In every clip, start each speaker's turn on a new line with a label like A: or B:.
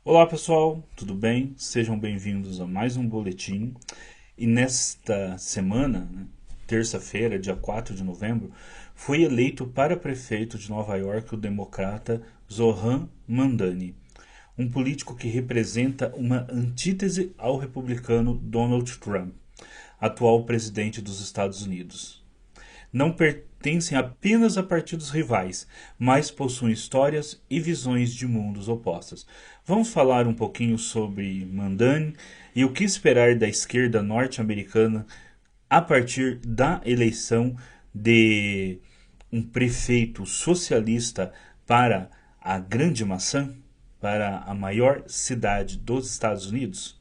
A: Olá pessoal, tudo bem? Sejam bem-vindos a mais um boletim. E nesta semana, terça-feira, dia 4 de novembro, foi eleito para prefeito de Nova York o democrata Zohran Mamdani, um político que representa uma antítese ao republicano Donald Trump, atual presidente dos Estados Unidos. Não pertencem apenas a partidos rivais, mas possuem histórias e visões de mundos opostos. Vamos falar um pouquinho sobre Mamdani e o que esperar da esquerda norte-americana a partir da eleição de um prefeito socialista para a Grande Maçã, para a maior cidade dos Estados Unidos?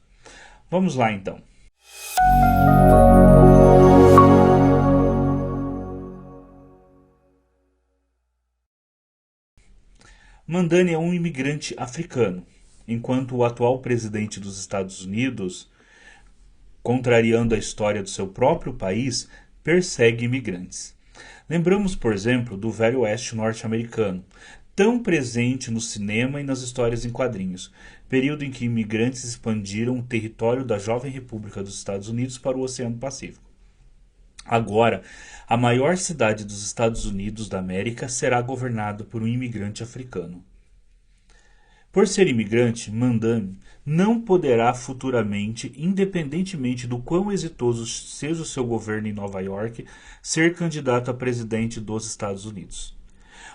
A: Vamos lá então. Mamdani é um imigrante africano, enquanto o atual presidente dos Estados Unidos, contrariando a história do seu próprio país, persegue imigrantes. Lembramos, por exemplo, do Velho Oeste norte-americano, tão presente no cinema e nas histórias em quadrinhos, período em que imigrantes expandiram o território da jovem República dos Estados Unidos para o Oceano Pacífico. Agora, a maior cidade dos Estados Unidos da América será governada por um imigrante africano. Por ser imigrante, Mamdani não poderá futuramente, independentemente do quão exitoso seja o seu governo em Nova York, ser candidato a presidente dos Estados Unidos.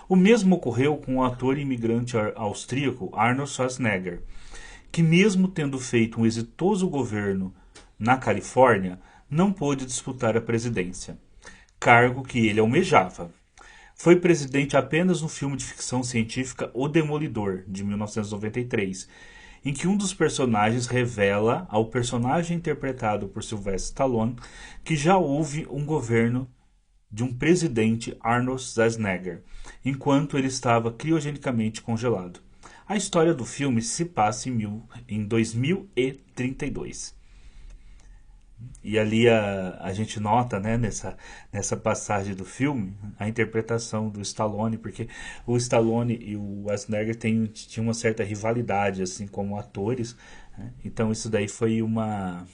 A: O mesmo ocorreu com o ator imigrante austríaco Arnold Schwarzenegger, que mesmo tendo feito um exitoso governo na Califórnia, não pôde disputar a presidência, cargo que ele almejava. Foi presidente apenas no filme de ficção científica O Demolidor, de 1993, em que um dos personagens revela ao personagem interpretado por Sylvester Stallone que já houve um governo de um presidente Arnold Schwarzenegger, enquanto ele estava criogenicamente congelado. A história do filme se passa em 2032. E ali a gente nota, né, nessa passagem do filme, a interpretação do Stallone, porque o Stallone e o Schwarzenegger tinham uma certa rivalidade, assim, como atores. Né? Então isso daí foi uma...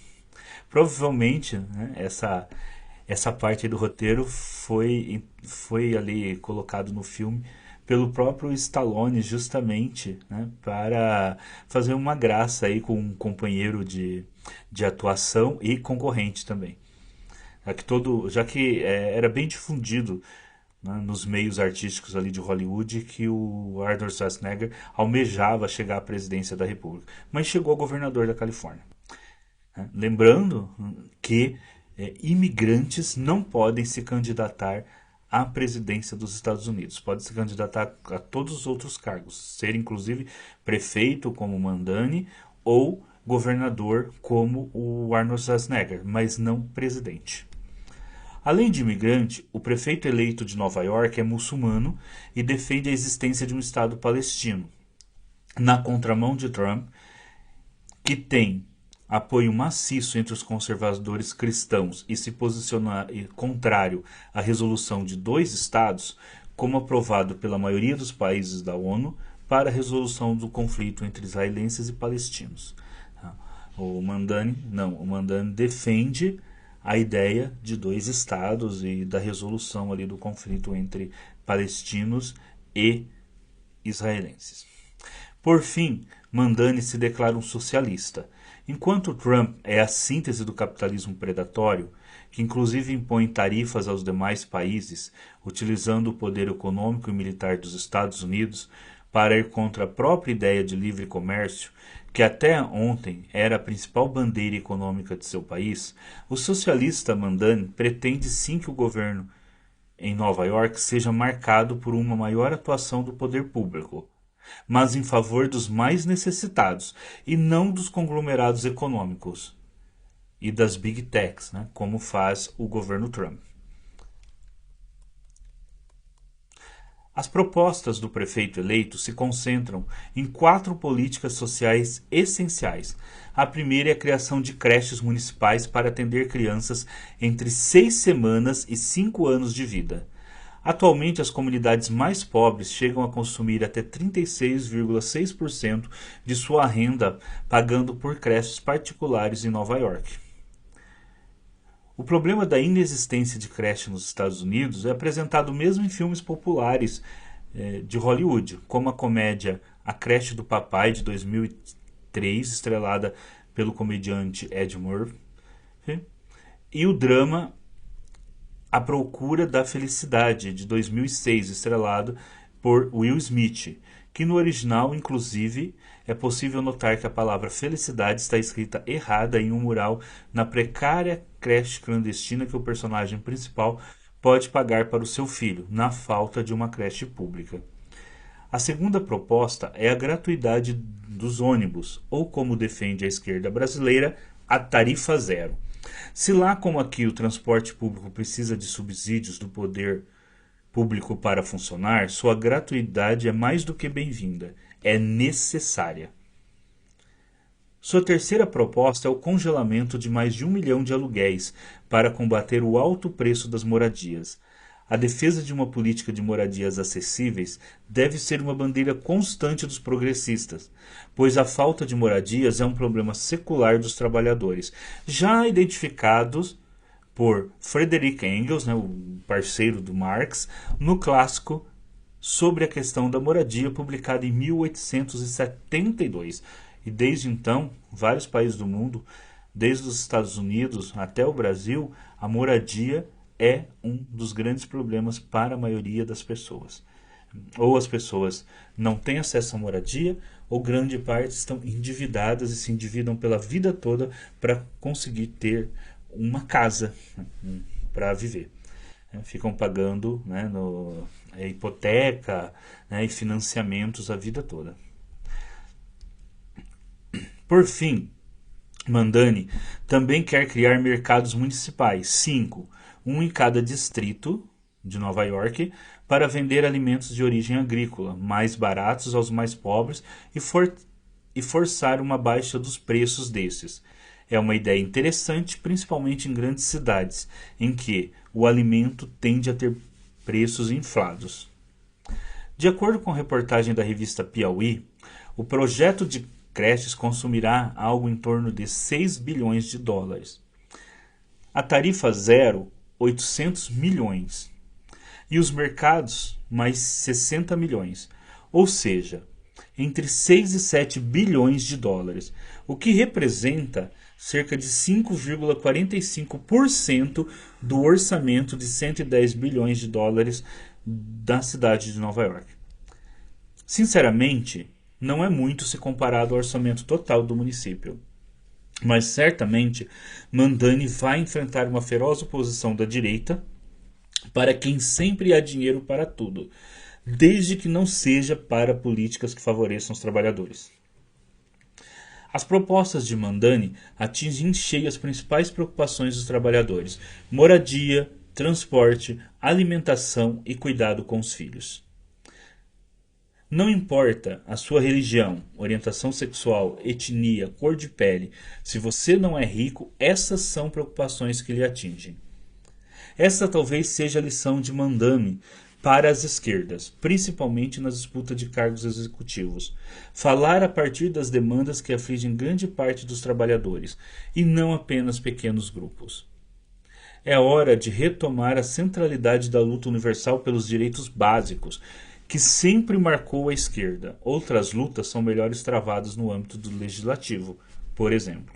A: Provavelmente, né, essa parte do roteiro foi ali colocado no filme pelo próprio Stallone justamente, né, para fazer uma graça aí com um companheiro de atuação e concorrente também. Já que era bem difundido, né, nos meios artísticos ali de Hollywood que o Arnold Schwarzenegger almejava chegar à presidência da República, mas chegou a governador da Califórnia. Né? Lembrando que imigrantes não podem se candidatar à presidência dos Estados Unidos. Pode se candidatar a todos os outros cargos, ser inclusive prefeito como Mamdani ou governador como o Arnold Schwarzenegger, mas não presidente. Além de imigrante, o prefeito eleito de Nova York é muçulmano e defende a existência de um Estado palestino, na contramão de Trump, que tem apoio maciço entre os conservadores cristãos e se posiciona contrário à resolução de dois estados, como aprovado pela maioria dos países da ONU para a resolução do conflito entre israelenses e palestinos. O Mamdani defende a ideia de dois estados e da resolução ali do conflito entre palestinos e israelenses. Por fim, Mamdani se declara um socialista, enquanto Trump é a síntese do capitalismo predatório, que inclusive impõe tarifas aos demais países, utilizando o poder econômico e militar dos Estados Unidos para ir contra a própria ideia de livre comércio, que até ontem era a principal bandeira econômica de seu país. O socialista Mamdani pretende sim que o governo em Nova York seja marcado por uma maior atuação do poder público, mas em favor dos mais necessitados e não dos conglomerados econômicos e das big techs, né, como faz o governo Trump. As propostas do prefeito eleito se concentram em quatro políticas sociais essenciais. A primeira é a criação de creches municipais para atender crianças entre 6 semanas e 5 anos de vida. Atualmente, as comunidades mais pobres chegam a consumir até 36,6% de sua renda pagando por creches particulares em Nova York. O problema da inexistência de creche nos Estados Unidos é apresentado mesmo em filmes populares de Hollywood, como a comédia A Creche do Papai, de 2003, estrelada pelo comediante Ed Murphy, e o drama A Procura da Felicidade, de 2006, estrelado por Will Smith, que no original, inclusive, é possível notar que a palavra felicidade está escrita errada em um mural na precária creche clandestina que o personagem principal pode pagar para o seu filho, na falta de uma creche pública. A segunda proposta é a gratuidade dos ônibus, ou como defende a esquerda brasileira, a tarifa zero. Se lá como aqui o transporte público precisa de subsídios do poder público para funcionar, sua gratuidade é mais do que bem-vinda, é necessária. Sua terceira proposta é o congelamento de mais de 1 milhão de aluguéis para combater o alto preço das moradias. A defesa de uma política de moradias acessíveis deve ser uma bandeira constante dos progressistas, pois a falta de moradias é um problema secular dos trabalhadores, já identificados por Friedrich Engels, o parceiro do Marx, no clássico Sobre a Questão da Moradia, publicado em 1872. E desde então, vários países do mundo, desde os Estados Unidos até o Brasil, a moradia é um dos grandes problemas para a maioria das pessoas. Ou as pessoas não têm acesso à moradia, ou grande parte estão endividadas e se endividam pela vida toda para conseguir ter uma casa para viver. Ficam pagando hipoteca e financiamentos a vida toda. Por fim, Mandani também quer criar mercados municipais, 5, um em cada distrito de Nova York, para vender alimentos de origem agrícola, mais baratos aos mais pobres e forçar uma baixa dos preços desses. É uma ideia interessante, principalmente em grandes cidades, em que o alimento tende a ter preços inflados. De acordo com a reportagem da revista Piauí, o projeto de creches consumirá algo em torno de 6 bilhões de dólares. A tarifa zero, 800 milhões. E os mercados, mais 60 milhões. Ou seja, entre 6 e 7 bilhões de dólares, o que representa cerca de 5,45% do orçamento de 110 bilhões de dólares da cidade de Nova York. Sinceramente, não é muito se comparado ao orçamento total do município. Mas certamente Mandani vai enfrentar uma feroz oposição da direita, para quem sempre há dinheiro para tudo, desde que não seja para políticas que favoreçam os trabalhadores. As propostas de Mandani atingem em cheio as principais preocupações dos trabalhadores: moradia, transporte, alimentação e cuidado com os filhos. Não importa a sua religião, orientação sexual, etnia, cor de pele, se você não é rico, essas são preocupações que lhe atingem. Essa talvez seja a lição de Mandani para as esquerdas, principalmente na disputa de cargos executivos. Falar a partir das demandas que afligem grande parte dos trabalhadores, e não apenas pequenos grupos. É hora de retomar a centralidade da luta universal pelos direitos básicos, que sempre marcou a esquerda. Outras lutas são melhores travadas no âmbito do legislativo, por exemplo.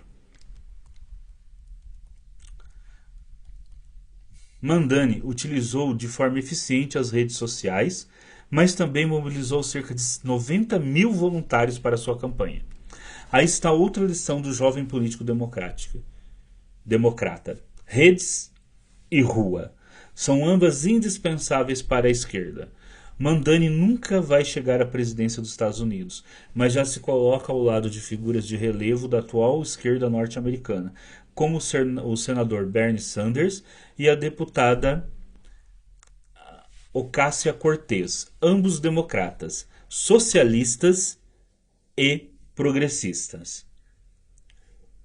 A: Mandani utilizou de forma eficiente as redes sociais, mas também mobilizou cerca de 90 mil voluntários para sua campanha. Aí está outra lição do jovem político democrata. Redes e rua são ambas indispensáveis para a esquerda. Mandani nunca vai chegar à presidência dos Estados Unidos, mas já se coloca ao lado de figuras de relevo da atual esquerda norte-americana, como o senador Bernie Sanders e a deputada Ocasio-Cortez, ambos democratas, socialistas e progressistas.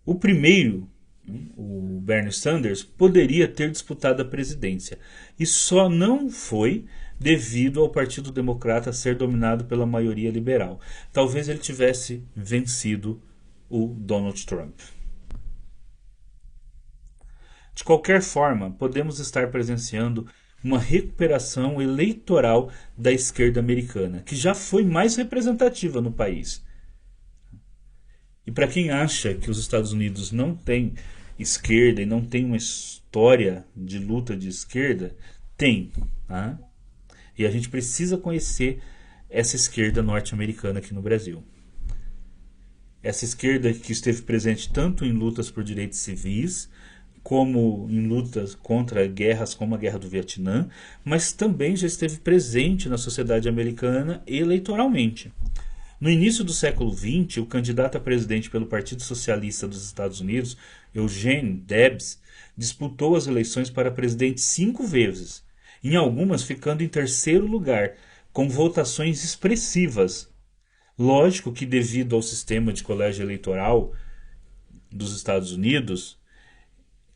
A: O primeiro o Bernie Sanders, poderia ter disputado a presidência. E só não foi devido ao Partido Democrata ser dominado pela maioria liberal. Talvez ele tivesse vencido o Donald Trump. De qualquer forma, podemos estar presenciando uma recuperação eleitoral da esquerda americana, que já foi mais representativa no país. E para quem acha que os Estados Unidos não têm esquerda e não tem uma história de luta de esquerda, tem. Tá? E a gente precisa conhecer essa esquerda norte-americana aqui no Brasil. Essa esquerda que esteve presente tanto em lutas por direitos civis, como em lutas contra guerras como a Guerra do Vietnã, mas também já esteve presente na sociedade americana eleitoralmente. No início do século XX, o candidato a presidente pelo Partido Socialista dos Estados Unidos, Eugene Debs, disputou as eleições para presidente 5 vezes, em algumas ficando em terceiro lugar, com votações expressivas. Lógico que devido ao sistema de colégio eleitoral dos Estados Unidos,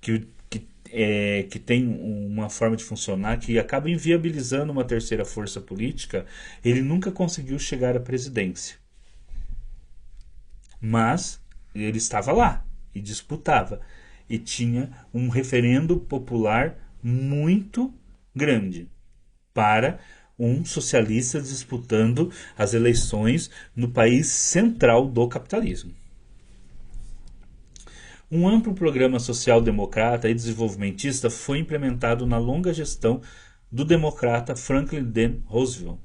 A: que tem uma forma de funcionar que acaba inviabilizando uma terceira força política, ele nunca conseguiu chegar à presidência. Mas ele estava lá e disputava. E tinha um referendo popular muito grande para um socialista disputando as eleições no país central do capitalismo. Um amplo programa social-democrata e desenvolvimentista foi implementado na longa gestão do democrata Franklin D. Roosevelt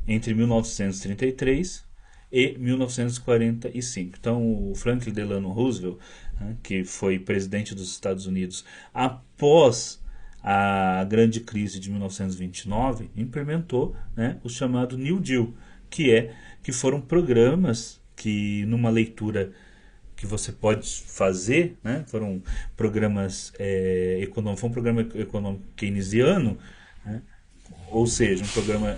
A: entre 1933 e 1945. Então, o Franklin Delano Roosevelt, que foi presidente dos Estados Unidos após a grande crise de 1929, implementou, o chamado New Deal, que foram programas que, numa leitura que você pode fazer, foram programas econômicos, foi um programa econômico keynesiano, ou seja, um programa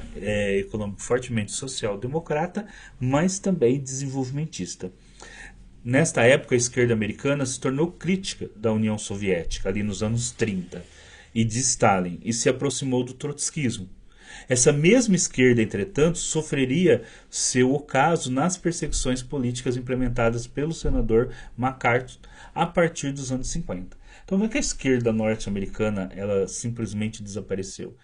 A: econômico fortemente social-democrata, mas também desenvolvimentista. Nesta época, a esquerda americana se tornou crítica da União Soviética, ali nos anos 30, e de Stalin, e se aproximou do trotskismo. Essa mesma esquerda, entretanto, sofreria seu ocaso nas perseguições políticas implementadas pelo senador MacArthur a partir dos anos 50. Então não é que a esquerda norte-americana ela simplesmente desapareceu.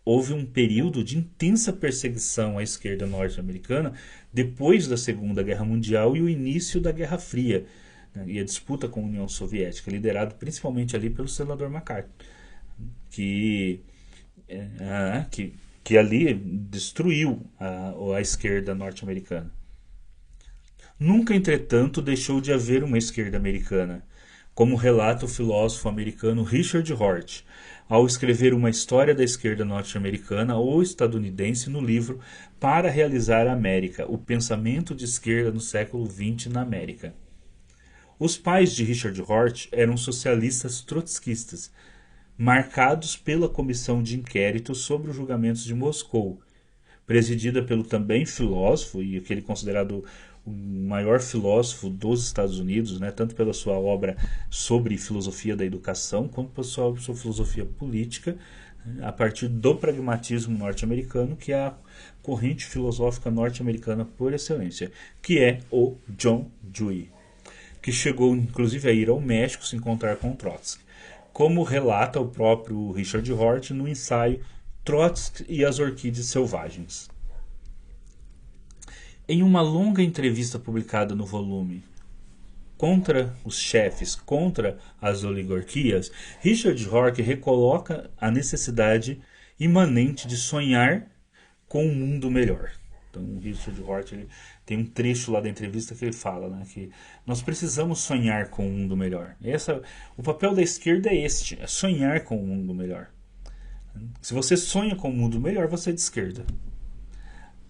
A: Houve um período de intensa perseguição à esquerda norte-americana depois da Segunda Guerra Mundial e o início da Guerra Fria, e a disputa com a União Soviética, liderado principalmente ali pelo senador MacArthur, que ali destruiu a esquerda norte-americana. Nunca, entretanto, deixou de haver uma esquerda americana, como relata o filósofo americano Richard Hort, ao escrever uma história da esquerda norte-americana ou estadunidense no livro Para Realizar a América, o pensamento de esquerda no século XX na América. Os pais de Richard Hort eram socialistas trotskistas, marcados pela comissão de inquérito sobre os julgamentos de Moscou, presidida pelo também filósofo, e aquele considerado o maior filósofo dos Estados Unidos, tanto pela sua obra sobre filosofia da educação, quanto pela sua filosofia política, a partir do pragmatismo norte-americano, que é a corrente filosófica norte-americana por excelência, que é o John Dewey, que chegou inclusive a ir ao México se encontrar com Trotsky, como relata o próprio Richard Hort no ensaio Trotsky e as Orquídeas Selvagens. Em uma longa entrevista publicada no volume Contra os Chefes, Contra as Oligarquias, Richard Hort recoloca a necessidade imanente de sonhar com um mundo melhor. Então, o Richard Hort tem um trecho lá da entrevista que ele fala que nós precisamos sonhar com um mundo melhor. O papel da esquerda é é sonhar com um mundo melhor. Se você sonha com um mundo melhor, você é de esquerda.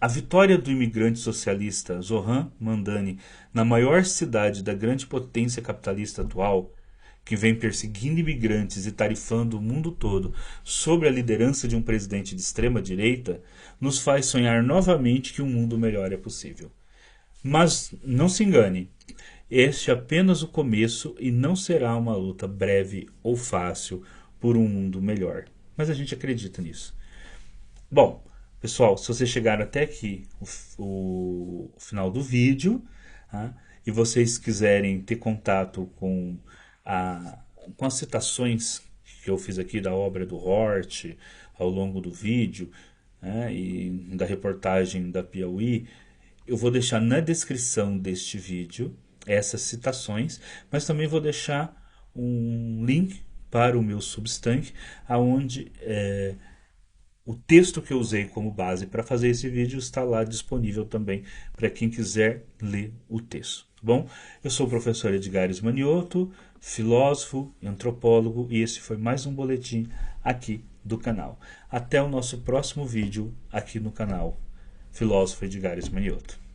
A: A vitória do imigrante socialista Zoran Mandani na maior cidade da grande potência capitalista atual, que vem perseguindo imigrantes e tarifando o mundo todo sob a liderança de um presidente de extrema-direita, nos faz sonhar novamente que um mundo melhor é possível. Mas não se engane, este é apenas o começo e não será uma luta breve ou fácil por um mundo melhor. Mas a gente acredita nisso. Bom, pessoal, se vocês chegaram até aqui, o final do vídeo, tá? E vocês quiserem ter contato a, com as citações que eu fiz aqui da obra do Hort ao longo do vídeo, né, e da reportagem da Piauí, eu vou deixar na descrição deste vídeo essas citações, mas também vou deixar um link para o meu Substack, aonde o texto que eu usei como base para fazer esse vídeo está lá disponível também para quem quiser ler o texto. Tá bom? Eu sou o professor Edgares Manioto, filósofo e antropólogo, e esse foi mais um boletim aqui do canal. Até o nosso próximo vídeo aqui no canal Filósofo Edgares Manioto.